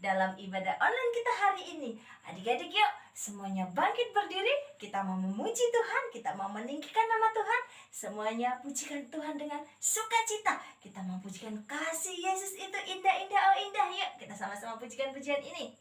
dalam ibadah online kita hari ini. Adik-adik yuk, semuanya bangkit berdiri. Kita mau memuji Tuhan, kita mau meninggikan nama Tuhan. Semuanya pujikan Tuhan dengan sukacita. Kita mau pujikan kasih Yesus itu indah-indah, oh indah. Yuk, kita sama-sama pujikan pujian ini.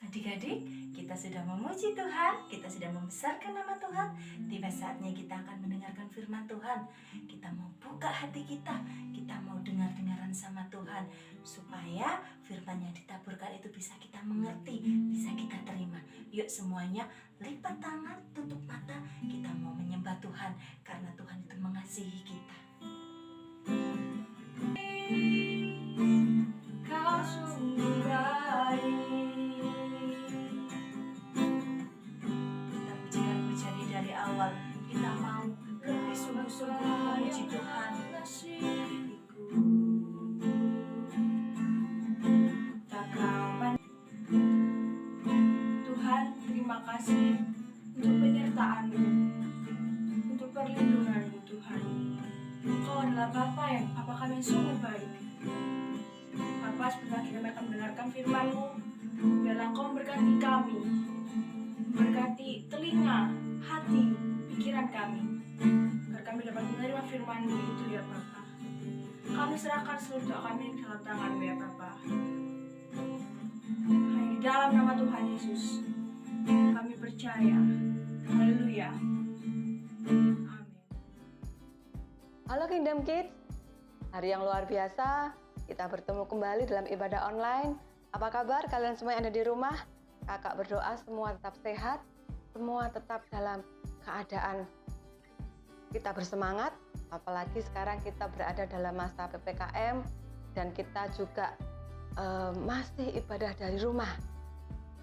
Adik-adik, kita sudah memuji Tuhan, kita sudah membesarkan nama Tuhan. Tiba saatnya kita akan mendengarkan firman Tuhan. Kita mau buka hati kita mau dengar-dengaran sama Tuhan, supaya firman yang ditaburkan itu bisa kita mengerti, bisa kita terima. Yuk semuanya lipat tangan, tutup mata, kita mau menyembah Tuhan, karena Tuhan itu mengasihi kita. Kau sungguh baik. Dari awal kita mau lebih sungguh-sungguh memuji Tuhan. Tuhan, terima kasih untuk penyertaan-Mu, untuk perlindungan-Mu Tuhan. Engkau adalah Bapa kami yang sungguh baik. Bapa, sebentar kita akan mendengarkan firman-Mu. Biarlah Engkau memberkati kami, memberkati telinga, hati, pikiran kami, agar kami dapat menerima firman-Mu itu ya Bapa. Kami serahkan seluruh doa kami di dalam tangan-Mu ya Bapa. Hanya di dalam nama Tuhan Yesus kami percaya. Haleluya. Amin. Halo Kingdom Kids, hari yang luar biasa. Kita bertemu kembali dalam ibadah online. Apa kabar kalian semua yang ada di rumah? Kakak berdoa semua tetap sehat, semua tetap dalam keadaan kita bersemangat, apalagi sekarang kita berada dalam masa PPKM dan kita juga masih ibadah dari rumah.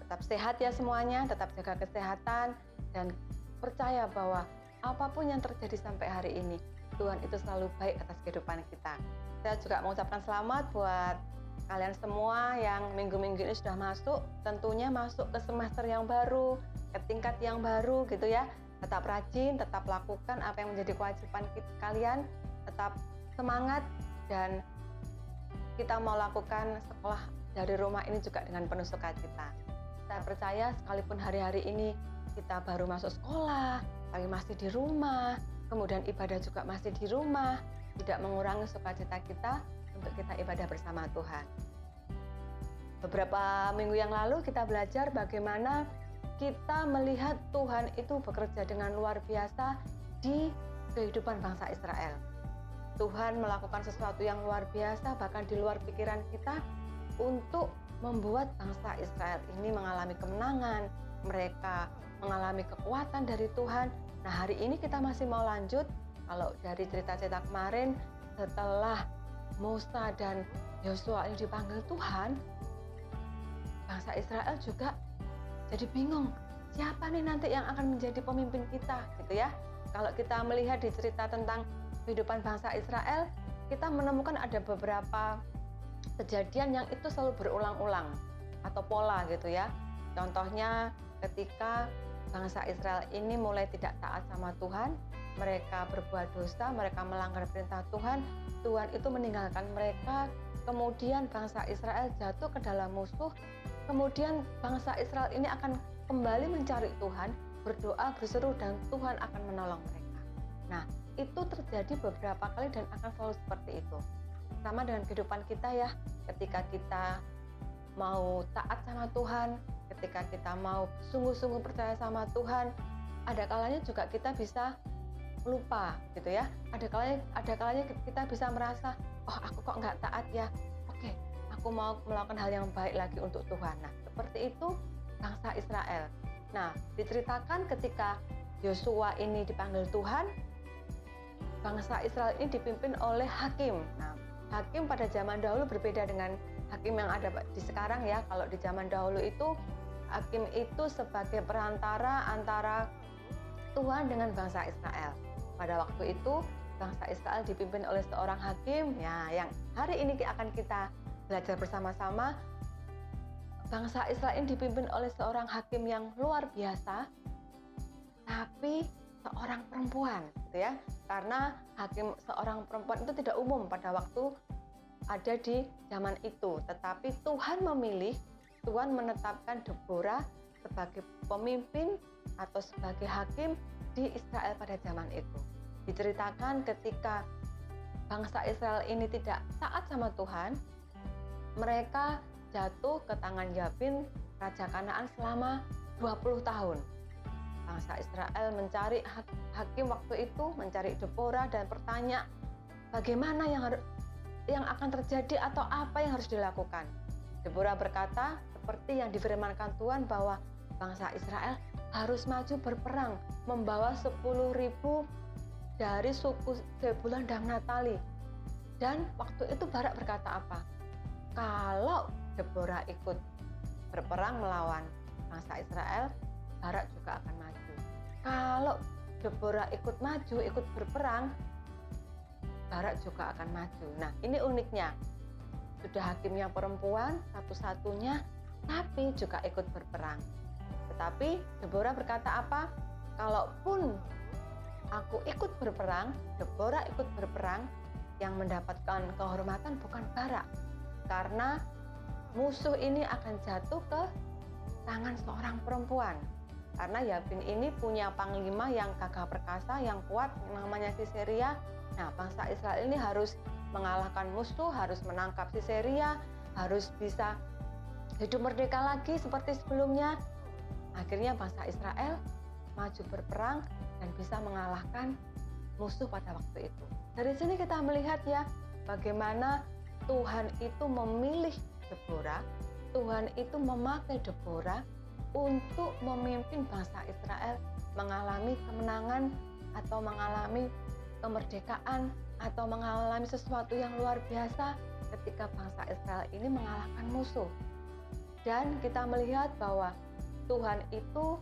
Tetap sehat ya semuanya, tetap jaga kesehatan dan percaya bahwa apapun yang terjadi sampai hari ini, Tuhan itu selalu baik atas kehidupan kita. Saya juga mengucapkan selamat buat kalian semua yang minggu-minggu ini sudah masuk, tentunya masuk ke semester yang baru, ke tingkat yang baru gitu ya. Tetap rajin, tetap lakukan apa yang menjadi kewajiban kalian, tetap semangat, dan kita mau lakukan sekolah dari rumah ini juga dengan penuh sukacita. Saya percaya sekalipun hari-hari ini kita baru masuk sekolah, tapi masih di rumah, kemudian ibadah juga masih di rumah, tidak mengurangi sukacita kita untuk kita ibadah bersama Tuhan. Beberapa minggu yang lalu kita belajar bagaimana kita melihat Tuhan itu bekerja dengan luar biasa di kehidupan bangsa Israel. Tuhan melakukan sesuatu yang luar biasa bahkan di luar pikiran kita, untuk membuat bangsa Israel ini mengalami kemenangan, mereka mengalami kekuatan dari Tuhan. Nah, hari ini kita masih mau lanjut. Kalau dari cerita-cerita kemarin, setelah Musa dan Yosua ini dipanggil Tuhan, bangsa Israel juga jadi bingung, siapa nih nanti yang akan menjadi pemimpin kita, gitu ya. Kalau kita melihat di cerita tentang kehidupan bangsa Israel, kita menemukan ada beberapa kejadian yang itu selalu berulang-ulang atau pola gitu ya. Contohnya ketika bangsa Israel ini mulai tidak taat sama Tuhan, mereka berbuat dosa, mereka melanggar perintah Tuhan, Tuhan itu meninggalkan mereka, kemudian bangsa Israel jatuh ke dalam musuh, kemudian bangsa Israel ini akan kembali mencari Tuhan, berdoa, berseru, dan Tuhan akan menolong mereka. Nah, itu terjadi beberapa kali dan akan selalu seperti itu. Sama dengan kehidupan kita ya, ketika kita mau taat sama Tuhan, ketika kita mau sungguh-sungguh percaya sama Tuhan, ada kalanya juga kita bisa lupa gitu ya. Ada kalanya kita bisa merasa, oh aku kok nggak taat ya, oke, aku mau melakukan hal yang baik lagi untuk Tuhan. Nah, seperti itu bangsa Israel. Nah, diceritakan ketika Yosua ini dipanggil Tuhan, bangsa Israel ini dipimpin oleh hakim. Nah, hakim pada zaman dahulu berbeda dengan hakim yang ada di sekarang ya. Kalau di zaman dahulu itu, hakim itu sebagai perantara antara Tuhan dengan bangsa Israel. Pada waktu itu, bangsa Israel dipimpin oleh seorang hakim, ya, yang hari ini akan kita belajar bersama-sama. Bangsa Israel ini dipimpin oleh seorang hakim yang luar biasa, tapi seorang perempuan, gitu ya. Karena hakim seorang perempuan itu tidak umum pada waktu ada di zaman itu, tetapi Tuhan memilih, Tuhan menetapkan Deborah sebagai pemimpin atau sebagai hakim di Israel pada zaman itu. Diceritakan ketika bangsa Israel ini tidak taat sama Tuhan, mereka jatuh ke tangan Yabin, Raja Kanaan selama 20 tahun. Bangsa Israel mencari hakim waktu itu, mencari Deborah dan bertanya bagaimana yang akan terjadi atau apa yang harus dilakukan. Deborah berkata seperti yang difirmankan Tuhan bahwa bangsa Israel harus maju berperang, membawa 10.000 dari suku Zebulun dan Naphtali. Dan waktu itu Barak berkata apa? Kalau Deborah ikut berperang melawan bangsa Israel, Barak juga akan maju. Kalau Deborah ikut maju, ikut berperang, Barak juga akan maju. Nah, ini uniknya. Sudah hakimnya perempuan satu-satunya, tapi juga ikut berperang. Tetapi Deborah berkata apa? Kalaupun aku ikut berperang, Deborah ikut berperang, yang mendapatkan kehormatan bukan Barak. Karena musuh ini akan jatuh ke tangan seorang perempuan. Karena Yabin ini punya panglima yang gagah perkasa, yang kuat, namanya Sisera. Nah, bangsa Israel ini harus mengalahkan musuh, harus menangkap Sisera, harus bisa hidup merdeka lagi seperti sebelumnya. Akhirnya bangsa Israel maju berperang dan bisa mengalahkan musuh pada waktu itu. Dari sini kita melihat ya, bagaimana Tuhan itu memilih Deborah, Tuhan itu memakai Deborah untuk memimpin bangsa Israel mengalami kemenangan atau mengalami kemerdekaan atau mengalami sesuatu yang luar biasa ketika bangsa Israel ini mengalahkan musuh. Dan kita melihat bahwa Tuhan itu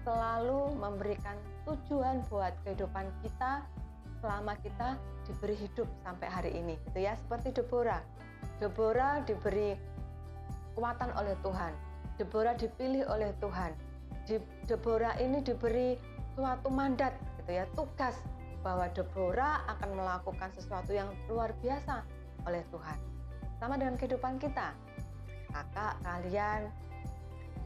selalu memberikan tujuan buat kehidupan kita selama kita diberi hidup sampai hari ini, gitu ya. Seperti Deborah. Deborah diberi kekuatan oleh Tuhan. Deborah dipilih oleh Tuhan. Deborah ini diberi suatu mandat, gitu ya, tugas bahwa Deborah akan melakukan sesuatu yang luar biasa oleh Tuhan. Sama dengan kehidupan kita. Kakak, kalian,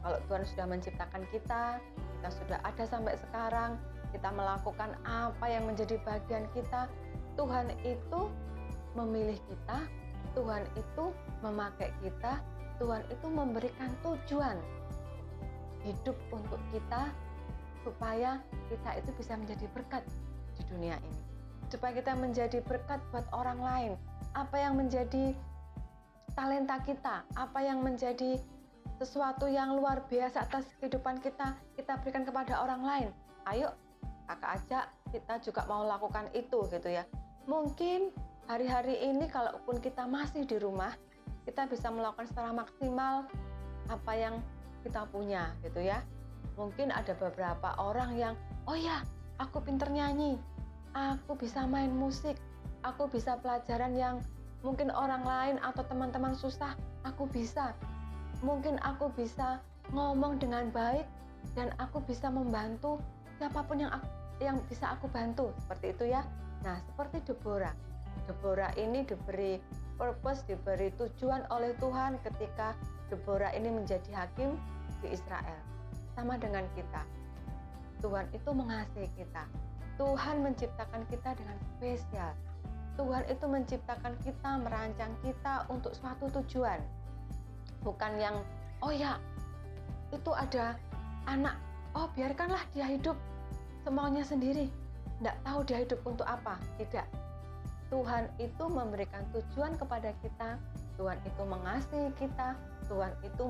kalau Tuhan sudah menciptakan kita sudah ada sampai sekarang, kita melakukan apa yang menjadi bagian kita, Tuhan itu memilih kita, Tuhan itu memakai kita, Tuhan itu memberikan tujuan hidup untuk kita supaya kita itu bisa menjadi berkat di dunia ini. Supaya kita menjadi berkat buat orang lain. Apa yang menjadi talenta kita, apa yang menjadi sesuatu yang luar biasa atas kehidupan kita berikan kepada orang lain. Ayo kakak ajak kita juga mau lakukan itu gitu ya. Mungkin hari-hari ini kalaupun kita masih di rumah, kita bisa melakukan secara maksimal apa yang kita punya gitu ya. Mungkin ada beberapa orang yang, oh ya, aku pinter nyanyi, aku bisa main musik, aku bisa pelajaran yang mungkin orang lain atau teman-teman susah, aku bisa. Mungkin aku bisa ngomong dengan baik dan aku bisa membantu siapapun yang bisa aku bantu, seperti itu ya. Nah, seperti Deborah. Deborah ini diberi purpose, diberi tujuan oleh Tuhan ketika Deborah ini menjadi hakim di Israel. Sama dengan kita. Tuhan itu mengasihi kita. Tuhan menciptakan kita dengan spesial. Tuhan itu menciptakan kita, merancang kita untuk suatu tujuan. Bukan yang, oh ya, itu ada anak, oh biarkanlah dia hidup semaunya sendiri. Tidak tahu dia hidup untuk apa. Tidak. Tuhan itu memberikan tujuan kepada kita. Tuhan itu mengasihi kita. Tuhan itu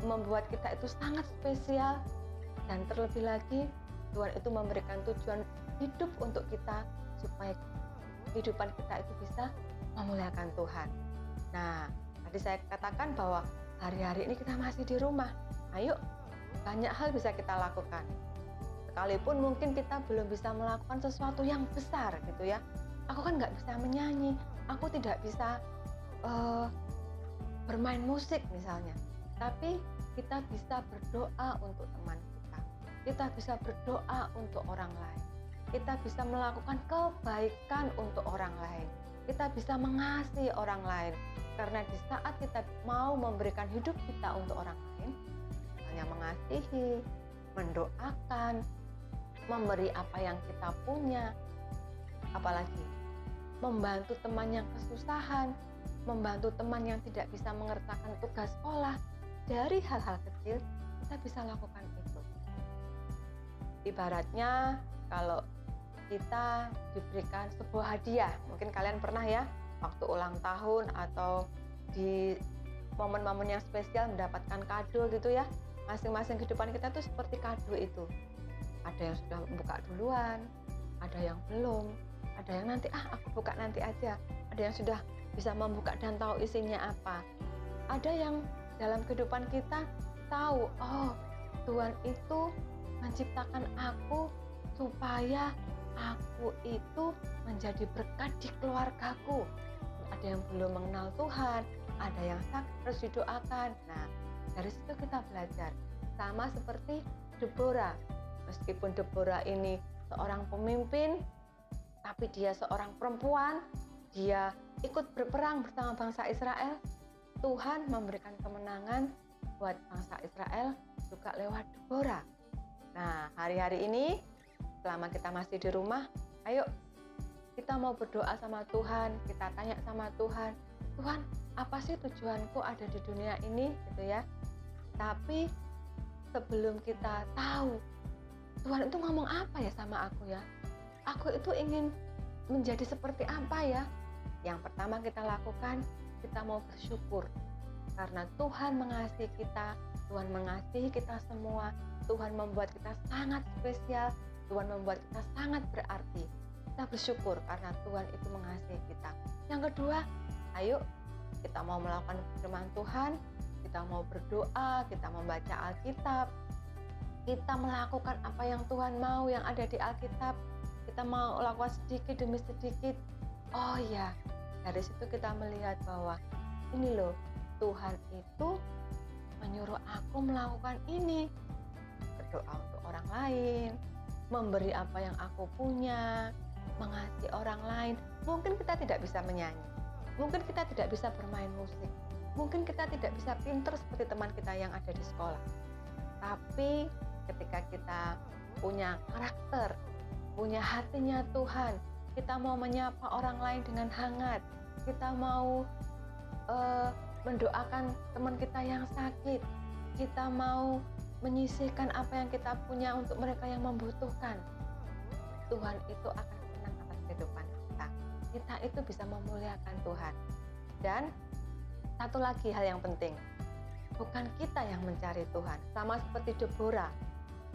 membuat kita itu sangat spesial. Dan terlebih lagi, Tuhan itu memberikan tujuan hidup untuk kita supaya kehidupan kita itu bisa memuliakan Tuhan. Nah, tadi saya katakan bahwa hari-hari ini kita masih di rumah. Ayo, banyak hal bisa kita lakukan. Sekalipun mungkin kita belum bisa melakukan sesuatu yang besar gitu ya. Aku kan nggak bisa menyanyi, aku tidak bisa bermain musik misalnya. Tapi kita bisa berdoa untuk teman kita. Kita bisa berdoa untuk orang lain. Kita bisa melakukan kebaikan untuk orang lain. Kita bisa mengasihi orang lain. Karena di saat kita mau memberikan hidup kita untuk orang lain, hanya mengasihi, mendoakan, memberi apa yang kita punya, apalagi membantu teman yang kesusahan, membantu teman yang tidak bisa mengerjakan tugas sekolah. Dari hal-hal kecil kita bisa lakukan itu. Ibaratnya kalau kita diberikan sebuah hadiah, mungkin kalian pernah ya waktu ulang tahun atau di momen-momen yang spesial mendapatkan kado gitu ya. Masing-masing kehidupan kita tuh seperti kado itu. Ada yang sudah membuka duluan, ada yang belum, ada yang nanti aku buka nanti aja, ada yang sudah bisa membuka dan tahu isinya apa. Ada yang dalam kehidupan kita tahu, oh Tuhan itu menciptakan aku supaya aku itu menjadi berkat di keluargaku. Ada yang belum mengenal Tuhan, ada yang sakit harus didoakan. Nah, dari situ kita belajar. Sama seperti Deborah. Meskipun Deborah ini seorang pemimpin, tapi dia seorang perempuan, dia ikut berperang bersama bangsa Israel. Tuhan memberikan kemenangan buat bangsa Israel juga lewat Deborah. Nah, hari-hari ini selama kita masih di rumah, ayo kita mau berdoa sama Tuhan, kita tanya sama Tuhan, Tuhan, apa sih tujuanku ada di dunia ini gitu ya. Tapi sebelum kita tahu Tuhan itu ngomong apa ya sama aku ya, aku itu ingin menjadi seperti apa ya. Yang pertama kita lakukan, kita mau bersyukur karena Tuhan mengasihi kita, Tuhan mengasihi kita semua, Tuhan membuat kita sangat spesial, Tuhan membuat kita sangat berarti. Kita bersyukur karena Tuhan itu mengasihi kita. Yang kedua, ayo kita mau melakukan firman Tuhan, kita mau berdoa, kita membaca Alkitab, kita melakukan apa yang Tuhan mau yang ada di Alkitab, kita mau lakukan sedikit demi sedikit. Oh ya, dari situ kita melihat bahwa ini loh, Tuhan itu menyuruh aku melakukan ini, berdoa untuk orang lain, memberi apa yang aku punya, mengasihi orang lain. Mungkin kita tidak bisa menyanyi, mungkin kita tidak bisa bermain musik, mungkin kita tidak bisa pinter seperti teman kita yang ada di sekolah. Tapi ketika kita punya karakter, punya hatinya Tuhan, kita mau menyapa orang lain dengan hangat, kita mau mendoakan teman kita yang sakit, kita mau menyisihkan apa yang kita punya untuk mereka yang membutuhkan, Tuhan itu akan senang atas kehidupan kita. Kita itu bisa memuliakan Tuhan. Dan Satu lagi hal yang penting, bukan kita yang mencari Tuhan. Sama seperti Deborah,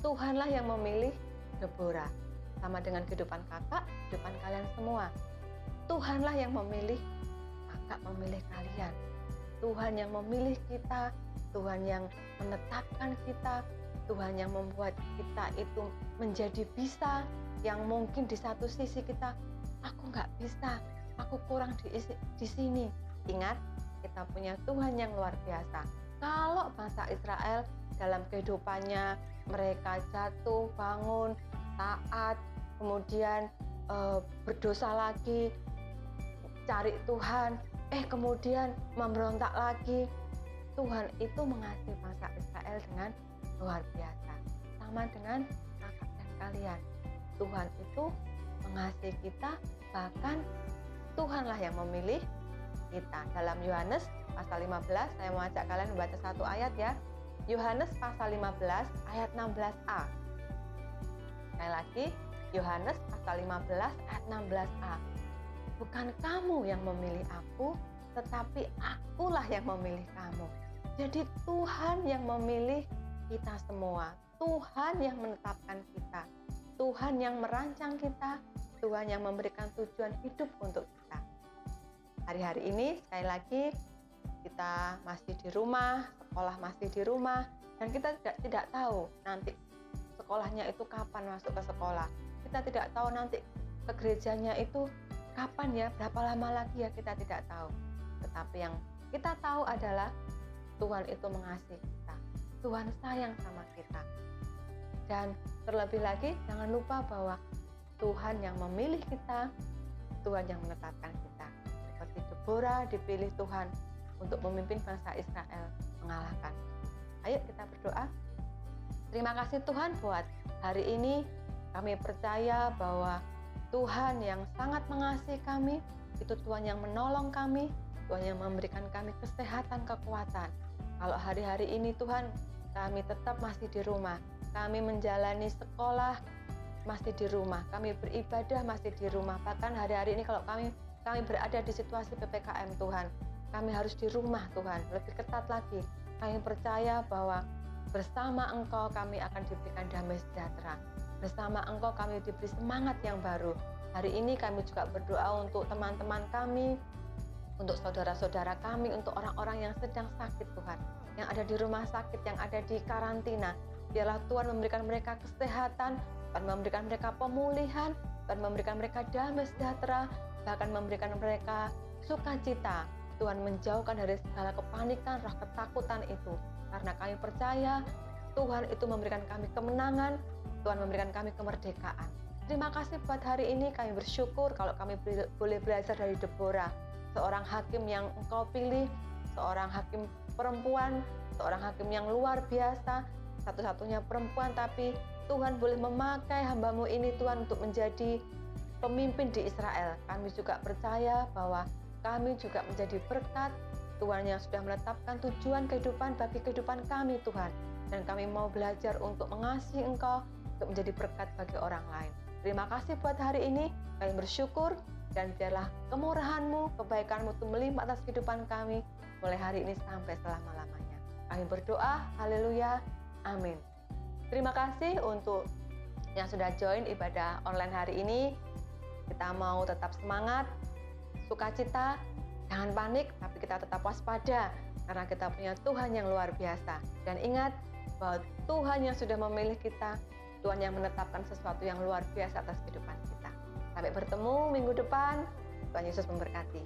Tuhanlah yang memilih Deborah. Sama dengan kehidupan kakak, kehidupan kalian semua. Tuhanlah yang memilih, kakak memilih kalian. Tuhan yang memilih kita, Tuhan yang menetapkan kita, Tuhan yang membuat kita itu menjadi bisa, yang mungkin di satu sisi kita, aku nggak bisa, aku kurang di sini. Ingat, kita punya Tuhan yang luar biasa. Kalau bangsa Israel dalam kehidupannya, mereka jatuh, bangun, taat, kemudian berdosa lagi, cari Tuhan, kemudian memberontak lagi. Tuhan itu mengasihi bangsa Israel dengan luar biasa. Sama dengan kakak dan kalian. Tuhan itu mengasihi kita, bahkan Tuhanlah yang memilih kita. Dalam Yohanes pasal 15, saya mau ajak kalian membaca satu ayat ya. Yohanes pasal 15 ayat 16a. Sekali lagi, Yohanes pasal 15 ayat 16a. Bukan kamu yang memilih aku, tetapi akulah yang memilih kamu. Jadi Tuhan yang memilih kita semua. Tuhan yang menetapkan kita. Tuhan yang merancang kita. Tuhan yang memberikan tujuan hidup untuk kita. Hari-hari ini sekali lagi kita masih di rumah, sekolah masih di rumah, dan kita tidak tahu nanti sekolahnya itu kapan masuk ke sekolah. Kita tidak tahu nanti ke gerejanya itu kapan ya, berapa lama lagi ya, kita tidak tahu. Tetapi yang kita tahu adalah Tuhan itu mengasihi kita. Tuhan sayang sama kita. Dan terlebih lagi jangan lupa bahwa Tuhan yang memilih kita, Tuhan yang menetapkan kita. Seperti Deborah dipilih Tuhan untuk memimpin bangsa Israel mengalahkan. Ayo kita berdoa. Terima kasih Tuhan buat hari ini. Kami percaya bahwa Tuhan yang sangat mengasihi kami, itu Tuhan yang menolong kami, Tuhan yang memberikan kami kesehatan, kekuatan. Kalau hari-hari ini Tuhan, kami tetap masih di rumah, kami menjalani sekolah masih di rumah, kami beribadah masih di rumah. Bahkan hari-hari ini kalau kami berada di situasi PPKM Tuhan, kami harus di rumah Tuhan, lebih ketat lagi. Kami percaya bahwa bersama Engkau kami akan diberikan damai sejahtera. Bersama Engkau kami diberi semangat yang baru. Hari ini kami juga berdoa untuk teman-teman kami, untuk saudara-saudara kami, untuk orang-orang yang sedang sakit Tuhan, yang ada di rumah sakit, yang ada di karantina. Biarlah Tuhan memberikan mereka kesehatan, Tuhan memberikan mereka pemulihan, Tuhan memberikan mereka damai sejahtera, bahkan memberikan mereka sukacita. Tuhan menjauhkan dari segala kepanikan, roh ketakutan itu. Karena kami percaya Tuhan itu memberikan kami kemenangan, Tuhan memberikan kami kemerdekaan. Terima kasih buat hari ini, kami bersyukur kalau kami boleh belajar dari Deborah, seorang hakim yang Engkau pilih, seorang hakim perempuan, seorang hakim yang luar biasa, satu-satunya perempuan, tapi Tuhan boleh memakai hamba-Mu ini Tuhan untuk menjadi pemimpin di Israel. Kami juga percaya bahwa kami juga menjadi berkat Tuhan yang sudah menetapkan tujuan kehidupan bagi kehidupan kami Tuhan. Dan kami mau belajar untuk mengasihi Engkau, untuk menjadi berkat bagi orang lain. Terima kasih buat hari ini, kami bersyukur, dan biarlah kemurahan-Mu, kebaikan-Mu itu melimpah atas kehidupan kami, mulai hari ini sampai selama-lamanya. Kami berdoa, haleluya, amin. Terima kasih untuk yang sudah join ibadah online hari ini. Kita mau tetap semangat, sukacita, jangan panik, tapi kita tetap waspada, karena kita punya Tuhan yang luar biasa. Dan ingat bahwa Tuhan yang sudah memilih kita, Tuhan yang menetapkan sesuatu yang luar biasa atas kehidupan kita. Sampai bertemu minggu depan, Tuhan Yesus memberkati.